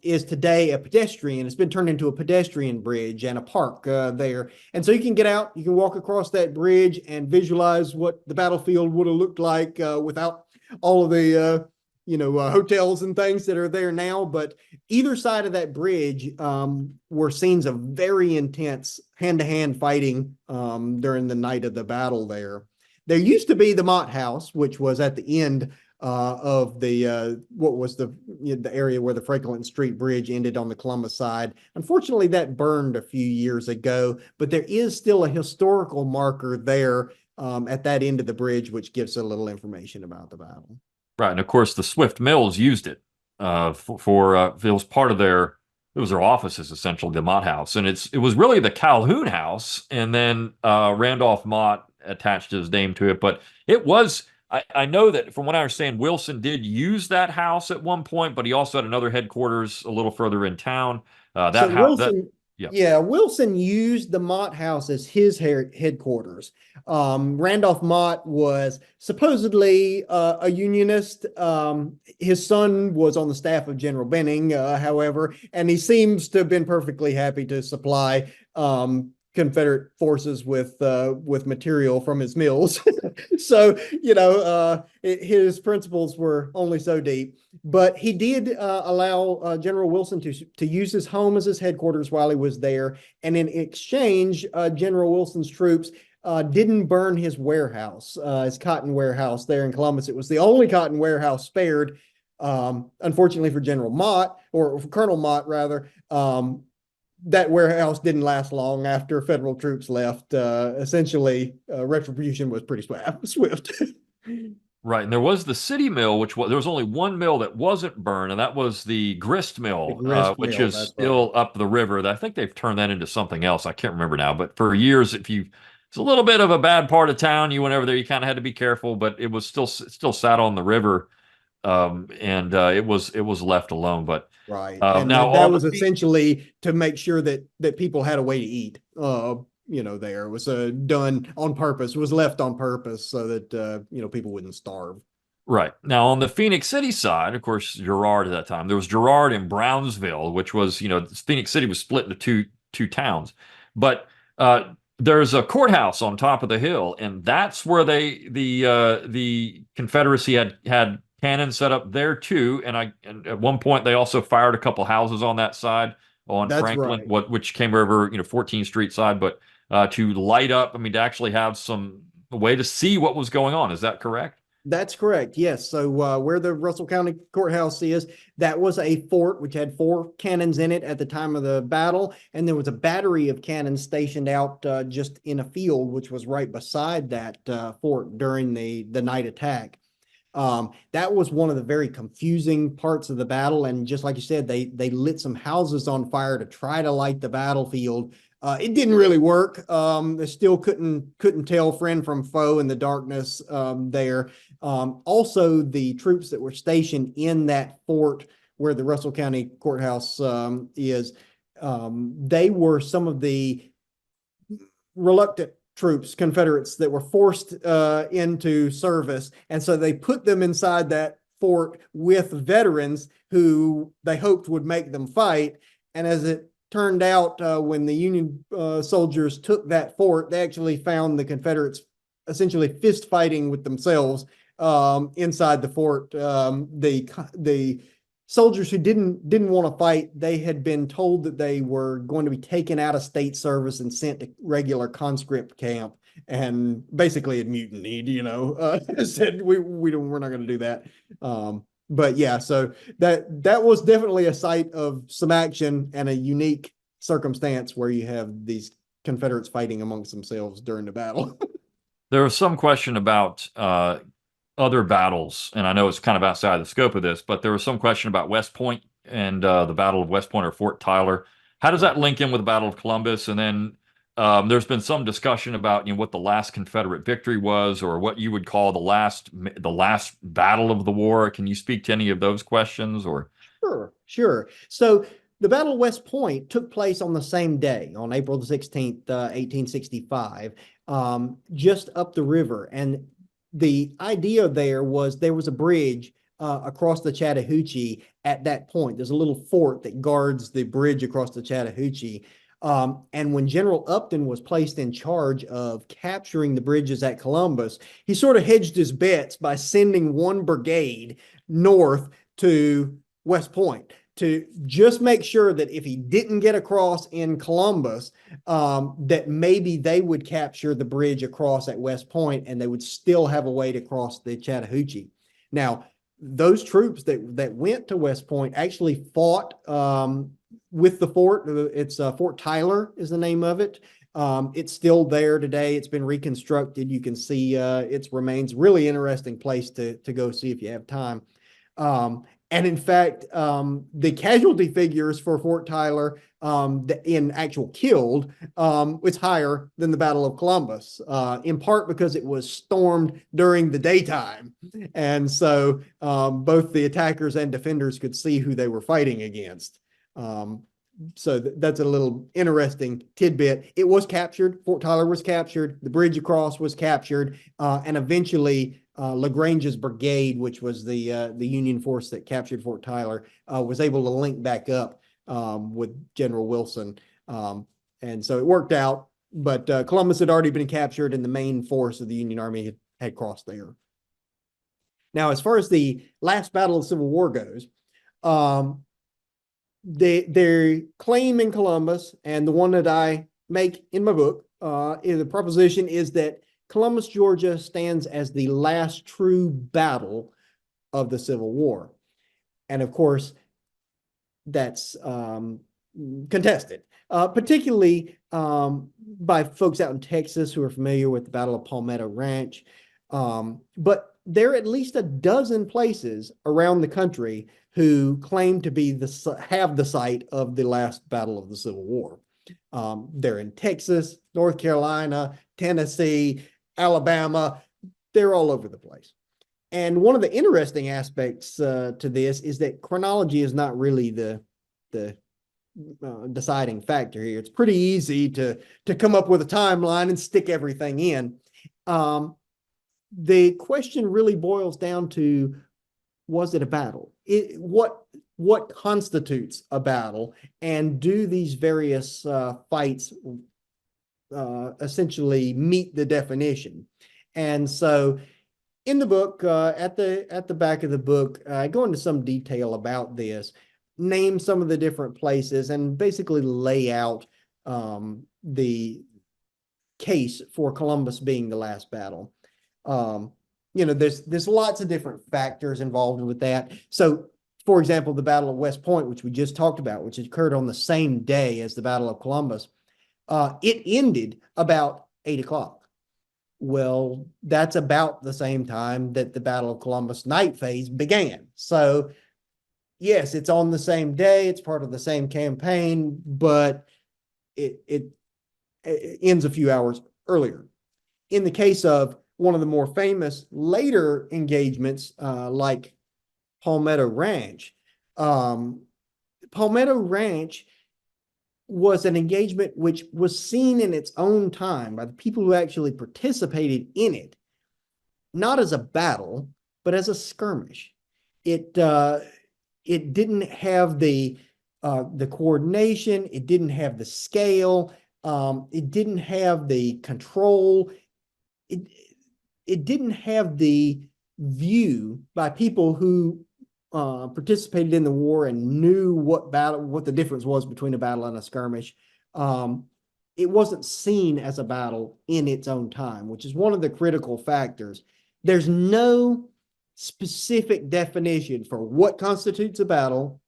[SPEAKER 2] is today a pedestrian. It's been turned into a pedestrian bridge and a park there. And so you can get out, you can walk across that bridge and visualize what the battlefield would have looked like without all of the hotels and things that are there now. But either side of that bridge were scenes of very intense hand-to-hand fighting during the night of the battle there. There used to be the Mott House, which was at the end of the area where the Franklin Street Bridge ended on the Columbus side. Unfortunately, that burned a few years ago, but there is still a historical marker there at that end of the bridge, which gives a little information about the battle.
[SPEAKER 1] Right, and of course the Swift Mills used it it was part of their offices, essentially, the Mott House, and it was really the Calhoun House, and then Randolph Mott attached his name to it. But it was, I know that from what I understand, Wilson did use that house at one point, but he also had another headquarters a little further in town.
[SPEAKER 2] Wilson used the Mott House as his headquarters. Randolph Mott was supposedly a Unionist. His son was on the staff of General Benning, however, and he seems to have been perfectly happy to supply Confederate forces with material from his mills. So, his principles were only so deep. But he did allow General Wilson to use his home as his headquarters while he was there. And in exchange, General Wilson's troops didn't burn his warehouse, his cotton warehouse there in Columbus. It was the only cotton warehouse spared. Unfortunately for General Mott, or for Colonel Mott, rather, that warehouse didn't last long after federal troops left. Essentially, retribution was pretty swift.
[SPEAKER 1] Right, and there was the city mill, there was only one mill that wasn't burned, and that was the grist mill, which is still up the river. I think they've turned that into something else. I can't remember now, but for years, it's a little bit of a bad part of town. You went over there, you kind of had to be careful, but it was still sat on the river, and it was left alone. But
[SPEAKER 2] right, and now that was essentially to make sure that people had a way to eat. There it was done on purpose. It was left on purpose so that people wouldn't starve.
[SPEAKER 1] Right. Now, on the Phoenix City side, of course, Girard at that time, there was Girard and Brownsville, which was, Phoenix City was split into two towns. But there's a courthouse on top of the hill, and that's where the Confederacy had cannons set up there too. And at one point they also fired a couple houses on that side on
[SPEAKER 2] That's
[SPEAKER 1] Franklin,
[SPEAKER 2] right.
[SPEAKER 1] which came over, 14th Street side, but to light up, I mean, to actually have some way to see what was going on. Is that correct?
[SPEAKER 2] That's correct. Yes. So where the Russell County Courthouse is, that was a fort which had 4 cannons in it at the time of the battle, and there was a battery of cannons stationed out just in a field which was right beside that fort during the night attack. That was one of the very confusing parts of the battle, and just like you said, they lit some houses on fire to try to light the battlefield. It didn't really work. They still couldn't tell friend from foe in the darkness there. Also, the troops that were stationed in that fort where the Russell County Courthouse is, they were some of the reluctant troops, Confederates, that were forced into service. And so they put them inside that fort with veterans who they hoped would make them fight. And as it turned out, when the Union soldiers took that fort, they actually found the Confederates essentially fist fighting with themselves inside the fort. The soldiers who didn't want to fight, they had been told that they were going to be taken out of state service and sent to regular conscript camp, and basically had mutinied, said we're not going to do that. But yeah, so that was definitely a site of some action and a unique circumstance where you have these Confederates fighting amongst themselves during the battle.
[SPEAKER 1] There was some question about other battles, and I know it's kind of outside the scope of this, but there was some question about West Point and the Battle of West Point or Fort Tyler. How does that link in with the Battle of Columbus? And then there's been some discussion about what the last Confederate victory was, or what you would call the last battle of the war. Can you speak to any of those questions? Or
[SPEAKER 2] Sure. So the Battle of West Point took place on the same day, on April the 16th, 1865, just up the river. And the idea there was a bridge across the Chattahoochee at that point. There's a little fort that guards the bridge across the Chattahoochee. And when General Upton was placed in charge of capturing the bridges at Columbus, he sort of hedged his bets by sending one brigade north to West Point to just make sure that if he didn't get across in Columbus, that maybe they would capture the bridge across at West Point and they would still have a way to cross the Chattahoochee. Now, those troops that went to West Point actually fought with the fort. It's Fort Tyler is the name of it. It's still there today. It's been reconstructed. You can see its remains. Really interesting place to go see if you have time. And in fact, the casualty figures for Fort Tyler in actual killed was higher than the Battle of Columbus, in part because it was stormed during the daytime. And so both the attackers and defenders could see who they were fighting against. So that's a little interesting tidbit. It was captured. Fort Tyler was captured. The bridge across was captured. And eventually LaGrange's brigade, which was the Union force that captured Fort Tyler, was able to link back up with General Wilson. And so it worked out, but Columbus had already been captured and the main force of the Union Army had crossed there. Now, as far as the last battle of the Civil War goes, their claim in Columbus, and the one that I make in my book, the proposition is that Columbus, Georgia stands as the last true battle of the Civil War. And of course, that's contested, particularly by folks out in Texas who are familiar with the Battle of Palmetto Ranch. But there are at least a dozen places around the country who claim to have the site of the last battle of the Civil War. They're in Texas, North Carolina, Tennessee, Alabama. They're all over the place. And one of the interesting aspects to this is that chronology is not really the deciding factor here. It's pretty easy to come up with a timeline and stick everything in. the question really boils down to, was it a battle? What constitutes a battle, and do these various fights essentially meet the definition? And so in the book, at the back of the book, I go into some detail about this, name some of the different places, and basically lay out the case for Columbus being the last battle. There's lots of different factors involved with that. So, for example, the Battle of West Point, which we just talked about, which occurred on the same day as the Battle of Columbus, it ended about 8 o'clock. Well, that's about the same time that the Battle of Columbus night phase began. So, yes, it's on the same day, it's part of the same campaign, but it ends a few hours earlier. In the case of one of the more famous later engagements, like Palmetto Ranch, Palmetto Ranch was an engagement which was seen in its own time by the people who actually participated in it, not as a battle, but as a skirmish. It didn't have the coordination, it didn't have the scale, it didn't have the control, it didn't have the view by people who participated in the war and knew what the difference was between a battle and a skirmish. It wasn't seen as a battle in its own time, which is one of the critical factors. There's no specific definition for what constitutes a battle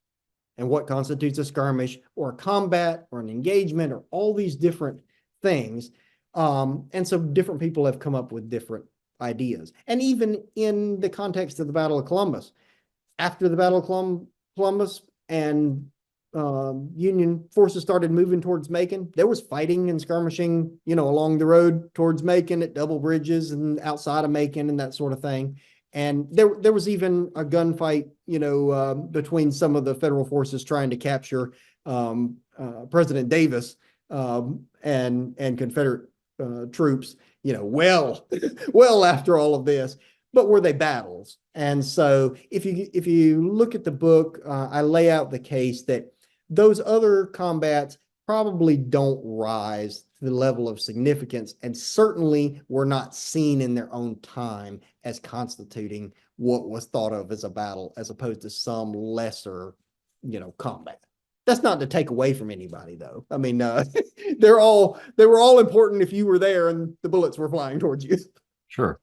[SPEAKER 2] and what constitutes a skirmish or a combat or an engagement or all these different things. And so different people have come up with different ideas. And even in the context of the Battle of Columbus, after the Battle of Columbus and Union forces started moving towards Macon, there was fighting and skirmishing, along the road towards Macon at double bridges and outside of Macon and that sort of thing. And there was even a gunfight, between some of the federal forces trying to capture President Davis and Confederate troops, well after all of this. But were they battles? And so if you look at the book, I lay out the case that those other combats probably don't rise to the level of significance, and certainly were not seen in their own time as constituting what was thought of as a battle, as opposed to some lesser, combat. That's not to take away from anybody, though. I mean, they were all important if you were there and the bullets were flying towards you.
[SPEAKER 1] Sure.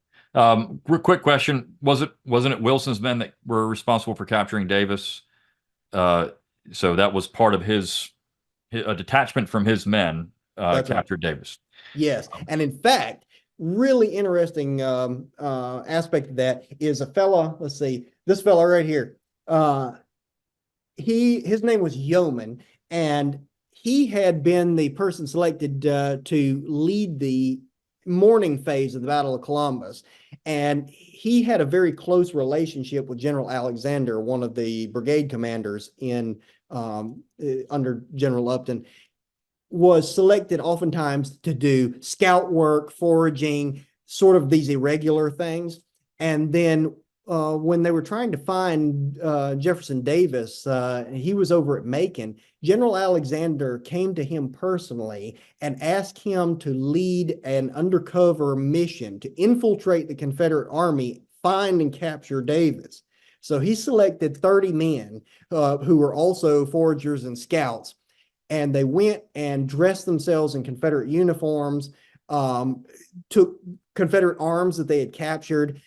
[SPEAKER 1] Quick question: wasn't it Wilson's men that were responsible for capturing Davis? So that was part of a detachment from his men captured right. Davis.
[SPEAKER 2] Yes, and in fact, really interesting aspect of that is a fella. Let's see, this fella right here. His name was Yeoman, and he had been the person selected to lead the morning phase of the Battle of Columbus. And he had a very close relationship with General Alexander, one of the brigade commanders under General Upton, was selected oftentimes to do scout work, foraging, sort of these irregular things. And then when they were trying to find Jefferson Davis, he was over at Macon. General Alexander came to him personally and asked him to lead an undercover mission to infiltrate the Confederate Army, find and capture Davis. So he selected 30 men who were also foragers and scouts, and they went and dressed themselves in Confederate uniforms, took Confederate arms that they had captured.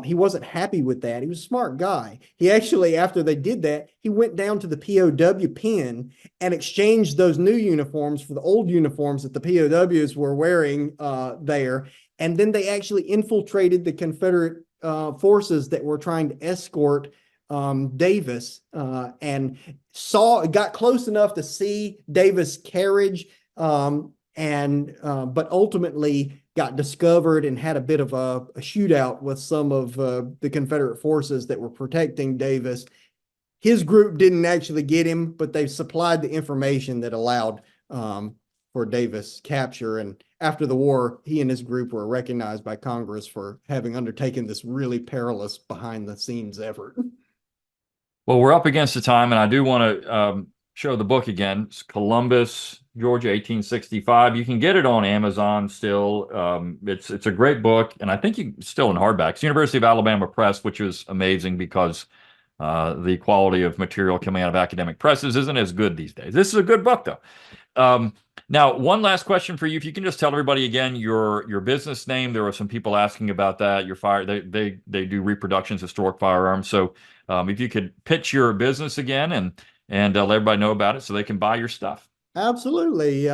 [SPEAKER 2] He wasn't happy with that. He was a smart guy. He actually, after they did that, he went down to the POW pen and exchanged those new uniforms for the old uniforms that the POWs were wearing there. And then they actually infiltrated the Confederate forces that were trying to escort Davis and got close enough to see Davis' carriage, but ultimately got discovered and had a bit of a shootout with some of the Confederate forces that were protecting Davis. His group didn't actually get him, but they supplied the information that allowed for Davis capture. And after the war, he and his group were recognized by Congress for having undertaken this really perilous behind the scenes effort.
[SPEAKER 1] Well, we're up against the time, and I do want to show the book again. It's Columbus, Georgia, 1865. You can get it on Amazon still. It's a great book, and I think still in hardback. It's University of Alabama Press, which is amazing because the quality of material coming out of academic presses isn't as good these days. This is a good book, though. Now, one last question for you. If you can just tell everybody again your business name. There were some people asking about that. Your fire, they do reproductions, historic firearms. So if you could pitch your business again and let everybody know about it so they can buy your stuff.
[SPEAKER 2] Absolutely.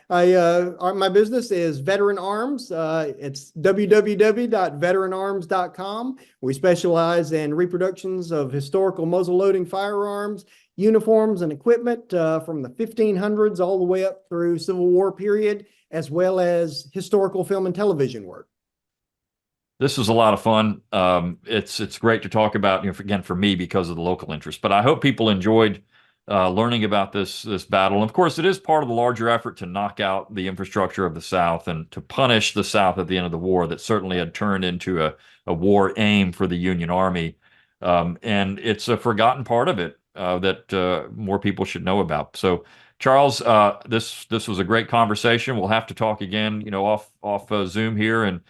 [SPEAKER 2] My business is Veteran Arms. It's www.veteranarms.com. We specialize in reproductions of historical muzzle loading firearms, uniforms, and equipment from the 1500s all the way up through Civil War period, as well as historical film and television work.
[SPEAKER 1] This was a lot of fun. It's great to talk about, again, for me because of the local interest. But I hope people enjoyed learning about this battle. And of course, it is part of the larger effort to knock out the infrastructure of the South and to punish the South at the end of the war that certainly had turned into a war aim for the Union Army. And it's a forgotten part of it that more people should know about. So, Charles, this was a great conversation. We'll have to talk again, off Zoom here, and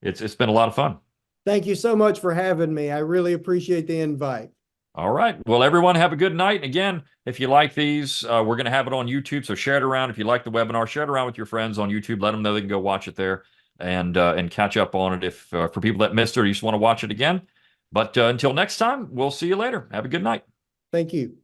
[SPEAKER 1] it's been a lot of fun.
[SPEAKER 2] Thank you so much for having me. I really appreciate the invite.
[SPEAKER 1] All right. Well, everyone have a good night. And again, if you like these, we're going to have it on YouTube. So share it around. If you like the webinar, share it around with your friends on YouTube. Let them know they can go watch it there and catch up on it if for people that missed it or you just want to watch it again. But until next time, we'll see you later. Have a good night.
[SPEAKER 2] Thank you.